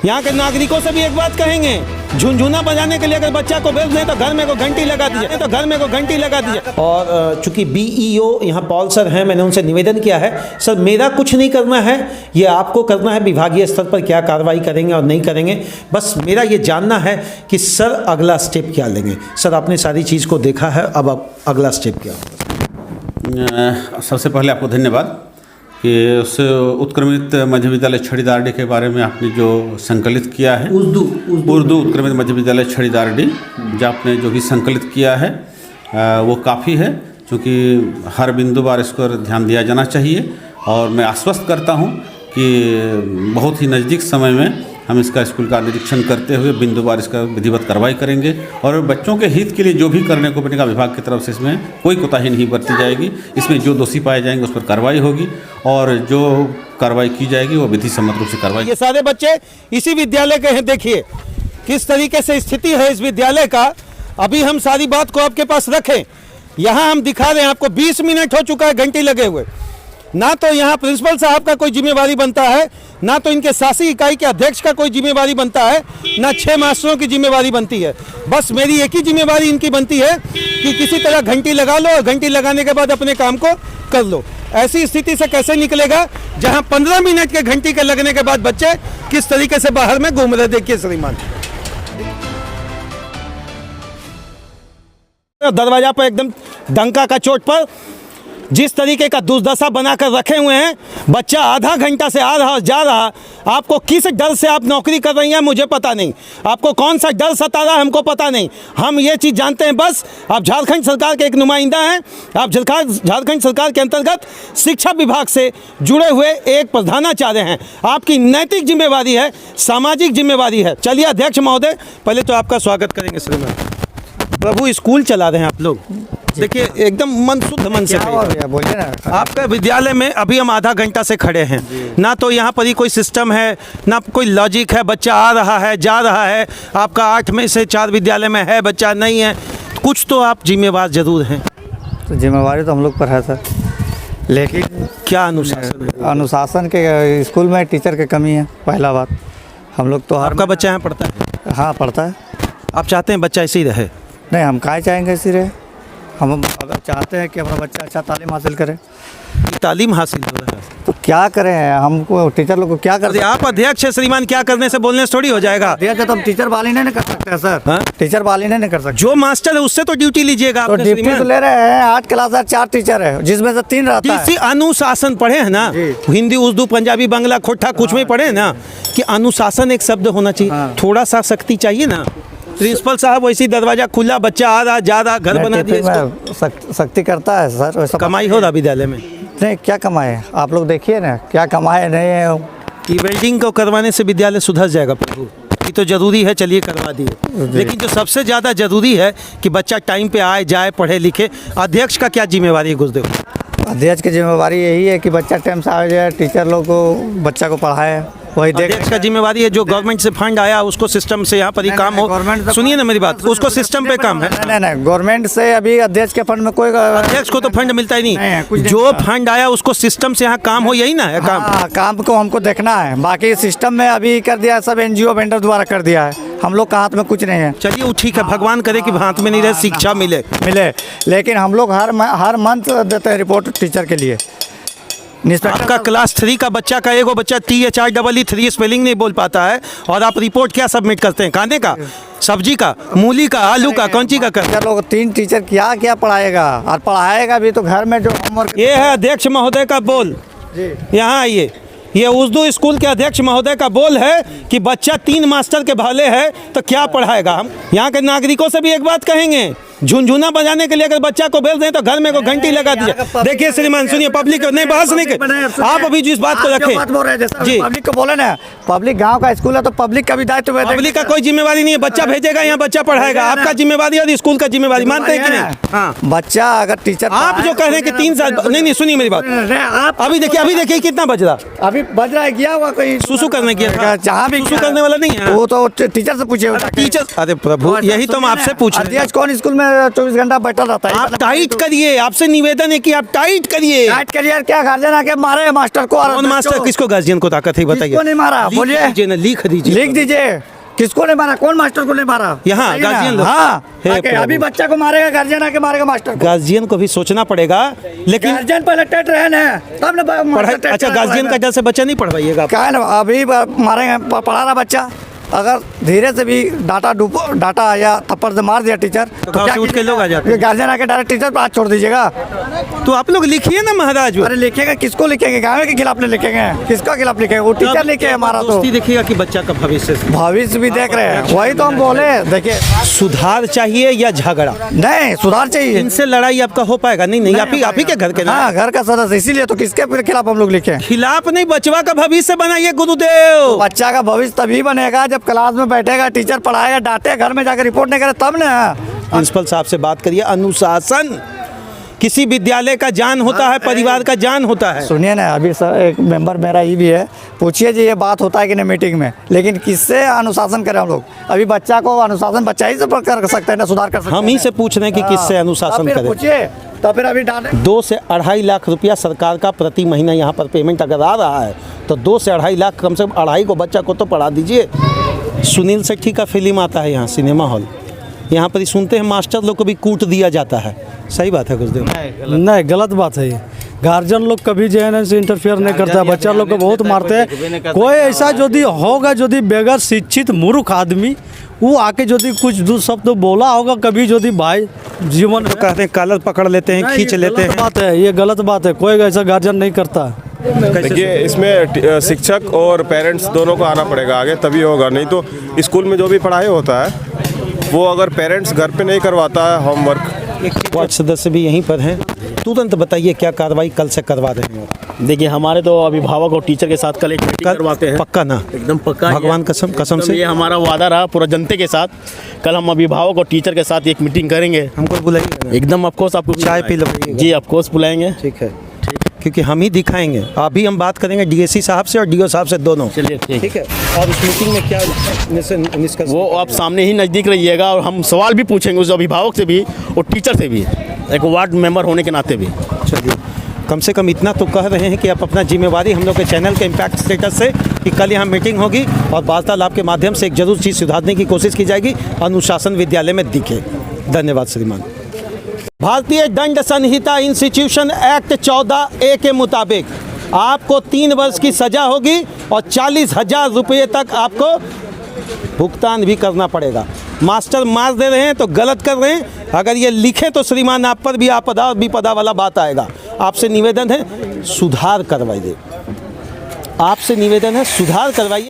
यहाँ के नागरिकों से भी एक बात कहेंगे, झुनझुना बजाने के लिए अगर बच्चा को भेज दें तो घर में को घंटी लगा दीजिए, और चूंकि बीईओ यहाँ पॉल सर हैं, मैंने उनसे निवेदन किया है, सर मेरा कुछ नहीं करना है, ये आपको करना है, विभागीय स्तर पर क्या कार्रवाई करेंगे और नहीं करेंगे, बस मेरा ये जानना है कि सर अगला स्टेप क्या लेंगे। सर आपने सारी चीज़ को देखा है, अब अगला स्टेप क्या होगा? सबसे पहले आपको धन्यवाद कि उस उत्क्रमित मध्य विद्यालय छड़ीदारडी के बारे में आपने जो संकलित किया है, उर्दू उत्क्रमित मध्य विद्यालय छड़ीदारडी, जो आपने जो भी संकलित किया है वो काफ़ी है, क्योंकि हर बिंदु बार इसको ध्यान दिया जाना चाहिए। और मैं आश्वस्त करता हूँ कि बहुत ही नज़दीक समय में हम इसका स्कूल का निरीक्षण करते हुए बिंदुवार इसका विधिवत कार्रवाई करेंगे, और बच्चों के हित के लिए जो भी करने को बनेगा विभाग की तरफ से इसमें कोई कोताही नहीं बरती जाएगी। इसमें जो दोषी पाए जाएंगे उस पर कार्रवाई होगी, और जो कार्रवाई की जाएगी वो विधि सम्मत रूप से कार्रवाई। ये सारे बच्चे इसी विद्यालय के हैं, देखिए किस तरीके से स्थिति है इस विद्यालय का। अभी हम सारी बात को आपके पास रखें, यहाँ हम दिखा रहे हैं आपको, 20 मिनट हो चुका है घंटी लगे हुए। ना तो यहाँ प्रिंसिपल साहब का कोई जिम्मेवारी बनता है, ना तो इनके शासी इकाई के अध्यक्ष का कोई जिम्मेवारी बनता है, ना 6 मास्टरों की जिम्मेवारी बनती है। बस मेरी एक ही जिम्मेवारी इनकी बनती है कि किसी तरह घंटी लगा लो और घंटी लगाने के बाद अपने काम को कर लो। ऐसी स्थिति से कैसे निकलेगा जहाँ 15 मिनट के घंटी के लगने के बाद बच्चे किस तरीके से बाहर में घूम रहे, देखिए श्रीमान। दरवाजा पर एकदम डंका का चोट पर जिस तरीके का दुर्दशा बनाकर रखे हुए हैं, बच्चा आधा घंटा से आ रहा और जा रहा। आपको किस डर से आप नौकरी कर रही हैं मुझे पता नहीं, आपको कौन सा डर सता रहा है हमको पता नहीं। हम ये चीज़ जानते हैं, बस आप झारखंड सरकार के एक नुमाइंदा हैं, आप झारखंड सरकार के अंतर्गत शिक्षा विभाग से जुड़े हुए एक प्रधानाचार्य हैं। आपकी नैतिक जिम्मेवारी है, सामाजिक जिम्मेवारी है। चलिए अध्यक्ष महोदय, पहले तो आपका स्वागत करेंगे श्रीमान। प्रभु स्कूल चला रहे हैं आप लोग, देखिए एकदम मन शुद्ध मन से बोलिए ना। आपका विद्यालय में अभी हम आधा घंटा से खड़े हैं, ना तो यहाँ पर ही कोई सिस्टम है, ना कोई लॉजिक है। बच्चा आ रहा है, जा रहा है, आपका 8 में से 4 विद्यालय में है, बच्चा नहीं है। कुछ तो आप जिम्मेवार जरूर हैं। तो जिम्मेवारी तो हम लोग पर है सर, लेकिन क्या अनुशासन है? अनुशासन के स्कूल में टीचर की कमी है, पहला बात। हम लोग तो आपका बच्चा यहाँ पढ़ता है? हाँ पढ़ता है। आप चाहते हैं बच्चा ऐसे ही रहे? नहीं, हम काहे चाहेंगे ऐसे रहे। हम अगर चाहते हैं कि हमारा बच्चा अच्छा तालीम हासिल करे, तालीम हासिल हो रहा है तो क्या करें? हमको टीचर लोग को क्या कर? आप अध्यक्ष है श्रीमान, क्या करने से बोलने से थोड़ी हो जाएगा। अध्यक्ष तो हम टीचर वाली नहीं कर सकते हैं सर। हाँ? टीचर वाली नहीं कर सकते। जो मास्टर है उससे तो ड्यूटी लीजिएगा। तो ड्यूटी तो ले रहे हैं, 8 क्लास 4 टीचर है, जिसमें से 3 रहता है। अनुशासन पढ़े हैं ना, हिंदी उर्दू पंजाबी बांग्ला खोटा कुछ में पढ़े हैं ना, कि अनुशासन एक शब्द होना चाहिए। थोड़ा सा शक्ति चाहिए ना। प्रिंसिपल साहब वैसी दरवाजा खुला, बच्चा आ रहा जा रहा, घर बना दिया, सख्ती करता है सर। कमाई हो रहा विद्यालय में? नहीं, क्या कमाए आप लोग देखिए ना, क्या कमाए नहीं है। कि वेल्डिंग को करवाने से विद्यालय सुधर जाएगा प्रभु, ये तो जरूरी है, चलिए करवा दिए। लेकिन जो सबसे ज़्यादा जरूरी है कि बच्चा टाइम पे आए जाए, पढ़े लिखे। अध्यक्ष का क्या जिम्मेवारी है गुरुदेव? अध्यक्ष की जिम्मेवारी यही है कि बच्चा टाइम से आ जाए, टीचर लोग को बच्चा को पढ़ाए, वही अध्यक्ष का जिम्मेवारी है। जो गवर्नमेंट से फंड आया उसको सिस्टम से यहाँ पर ही काम हो। सुनिए ना मेरी बात, उसको सिस्टम पे काम है। नहीं, गवर्नमेंट से अभी अध्यक्ष के फंड में कोई, अध्यक्ष को तो फंड मिलता ही नहीं। जो फंड आया उसको सिस्टम से यहाँ काम हो, यही ना है काम। काम को हमको देखना है, बाकी सिस्टम में अभी कर दिया, सब NGO वेंडर द्वारा कर दिया है, हम लोग का हाथ में कुछ नहीं है। चलिए वो ठीक है, भगवान करे कि हाथ में नहीं रहे, शिक्षा मिले। लेकिन हम लोग हर मंथ देते हैं रिपोर्ट टीचर के लिए। आपका क्लास 3 का बच्चा का एगो बच्चा THREE स्पेलिंग नहीं बोल पाता है, और आप रिपोर्ट क्या सबमिट करते हैं? खाने का, सब्जी का, मूली का, आलू का, कौन ची का कर? लोग 3 टीचर क्या क्या पढ़ाएगा, और पढ़ाएगा भी तो घर में जो होमवर्क। ये है अध्यक्ष महोदय का बोल, यहाँ आइए। ये उर्दू स्कूल के अध्यक्ष महोदय का बोल है कि बच्चा 3 मास्टर के भाले है तो क्या पढ़ाएगा। हम यहाँ के नागरिकों से भी एक बात कहेंगे, झुनझुना बजाने के लिए अगर बच्चा को भेज दें तो घर में को घंटी लगा दीजिए। देखिए श्रीमान, सुनिए, पब्लिक नहीं बहस नहीं कर, आप अभी जिस बात को रखें जी, पब्लिक को बोले ना, पब्लिक गांव का स्कूल है तो पब्लिक का भी दायित्व है। पब्लिक का कोई जिम्मेवारी नहीं है, बच्चा भेजेगा यहाँ बच्चा पढ़ाएगा, आपका जिम्मेवारी और स्कूल का जिम्मेवारी, मानते हैं कि नहीं? हाँ, बच्चा अगर टीचर, आप जो कह रहे हैं कि 3 साल, नहीं सुनिए मेरी बात, आप अभी देखिए कितना बज रहा, अभी बज रहा है, गया हुआ कोई सुसु करने की, जहाँ भी सुसु करने वाला नहीं है, वो तो टीचर से पूछे। टीचर, अरे प्रभु यही तो हम आपसे पूछ रहे हैं। अध्यक्ष कौन स्कूल में में 24 घंटा बैठा रहता है। आप टाइट करिए, आपसे निवेदन है कि आप टाइट करिए। टाइट करिए क्या, गार्जियन आके मारे मास्टर को। कौन मास्टर, किसको गार्जियन को ताकत है बताइए? किसको नहीं मारा बोलिए? लिख दीजिए, लिख दीजिए किसको नहीं मारा, कौन मास्टर को नहीं मारा यहाँ बताइए ना। गार्जियन लोग। हाँ हे आके प्रभु। अभी बच्चा को मारेगा गार्जियन, आके मारेगा मास्टर को। गार्जियन को भी सोचना पड़ेगा, लेकिन गार्जियन पहले टेट रहे ना, तब ना पढ़ाई। अच्छा, गार्जियन का डर से बच्चा नहीं पढ़वाइएगा? क्या है ना, अभी मारेंगे पढ़ा रहा बच्चा, अगर धीरे से भी डाटा या थप्पड़ से मार दिया टीचर गाँव से उठ के लोग आ जाते हैं। गार्जियन आके डायरेक्ट टीचर पर हाथ छोड़ दीजिएगा। तो आप लोग लिखिए ना महाराज। अरे लिखेंगे, किसको लिखेंगे? गाँव के खिलाफ लिखेंगे, किसका खिलाफ लिखेंगे? वो टीचर लिखे हमारा तो दोस्ती देखिएगा कि बच्चा का भविष्य भी देख रहे हैं, वही तो हम बोले। देखिए सुधार चाहिए या झगड़ा? नहीं, सुधार चाहिए। इनसे लड़ाई आपका हो पाएगा? नहीं, आप ही के घर के ना। हाँ, घर का सदस्य, इसीलिए तो किसके खिलाफ हम लोग लिखे? खिलाफ नहीं, बचवा का भविष्य बनाइए गुरुदेव। बच्चा का भविष्य तभी बनेगा जब क्लास में बैठेगा, टीचर पढ़ाएगा, डांटे, घर में जाकर रिपोर्ट नहीं करे तब ना। प्रिंसिपल साहब से बात करिए। अनुशासन किसी विद्यालय का जान होता है, परिवार का जान होता है। सुनिए ना, अभी सर एक मेंबर मेरा ये भी है, पूछिए जी ये बात होता है कि नहीं मीटिंग में, लेकिन किससे अनुशासन करें हम लोग? अभी बच्चा को अनुशासन बच्चा ही से कर सकते हैं ना, सुधार कर सकते हैं। हम ही से पूछ रहे हैं कि किससे अनुशासन करें। पूछिए तो फिर अभी डांटे। 2 से 2.5 लाख रुपया सरकार का प्रति महीना यहाँ पर पेमेंट अगर आ रहा है तो 2 से 2.5 लाख, कम से कम 2.5 को बच्चा को तो पढ़ा दीजिए। सुनील शेट्टी का फिल्म आता है यहाँ सिनेमा हॉल, यहाँ पर ही सुनते हैं मास्टर लोग को भी कूट दिया जाता है। सही बात है गुरुदेव? नहीं, गलत बात है ये। गार्जियन लोग कभी जो है ना से इंटरफेयर नहीं करता है, बच्चा लोग को बहुत मारते हैं। कोई ऐसा यदि होगा, यदि बगैर शिक्षित मूर्ख आदमी वो आके यदि कुछ दो शब्द बोला होगा कभी, यदि भाई जीवन तो कहते हैं कॉलर पकड़ लेते हैं, खींच लेते हैं। बात है, ये गलत बात है। कोई ऐसा गार्जियन नहीं करता। देखिए इसमें शिक्षक और पेरेंट्स दोनों को आना पड़ेगा आगे, तभी होगा। नहीं तो स्कूल में जो भी पढ़ाई होता है वो अगर पेरेंट्स घर पे नहीं करवाता है होमवर्क। वार्ड सदस्य भी यहीं पर हैं, तुरंत बताइए क्या कार्रवाई कल से करवा रहे हैं? देखिए हमारे तो अभिभावक और टीचर के साथ कल एक मीटिंग करवाते हैं। पक्का ना? एकदम पक्का। भगवान कसम से ये हमारा वादा रहा पूरा जनता के साथ। कल हम अभिभावक और टीचर के साथ एक मीटिंग करेंगे। हमको बुलाइए एकदम ऑफकोर्स आपको चाय पी लो। जी ऑफकोर्स बुलाएंगे। ठीक है, क्योंकि हम ही दिखाएंगे। अभी हम बात करेंगे डीएससी साहब से और डीओ साहब से, दोनों। चलिए ठीक है। और उस मीटिंग में क्या निष्कर्ष? वो आप सामने ही नज़दीक रहिएगा और हम सवाल भी पूछेंगे उस अभिभावक से भी और टीचर से भी, एक वार्ड मेंबर होने के नाते भी। चलिए, कम से कम इतना तो कह रहे हैं कि आप अपना जिम्मेवारी हम लोग के चैनल के इम्पैक्ट स्टेटस से कि कल यहाँ मीटिंग होगी और वार्तालाप के माध्यम से एक जरूर चीज़ सुधारने की कोशिश की जाएगी, अनुशासन विद्यालय में दिखे। धन्यवाद श्रीमान। भारतीय दंड संहिता इंस्टीट्यूशन एक्ट 14A के मुताबिक आपको 3 वर्ष की सजा होगी और 40,000 रुपये तक आपको भुगतान भी करना पड़ेगा। मास्टर मार दे रहे हैं तो गलत कर रहे हैं, अगर ये लिखे तो श्रीमान आप पर भी आपदा और विपदा वाला बात आएगा। आपसे निवेदन है सुधार करवाइए, आपसे निवेदन है सुधार करवाइए।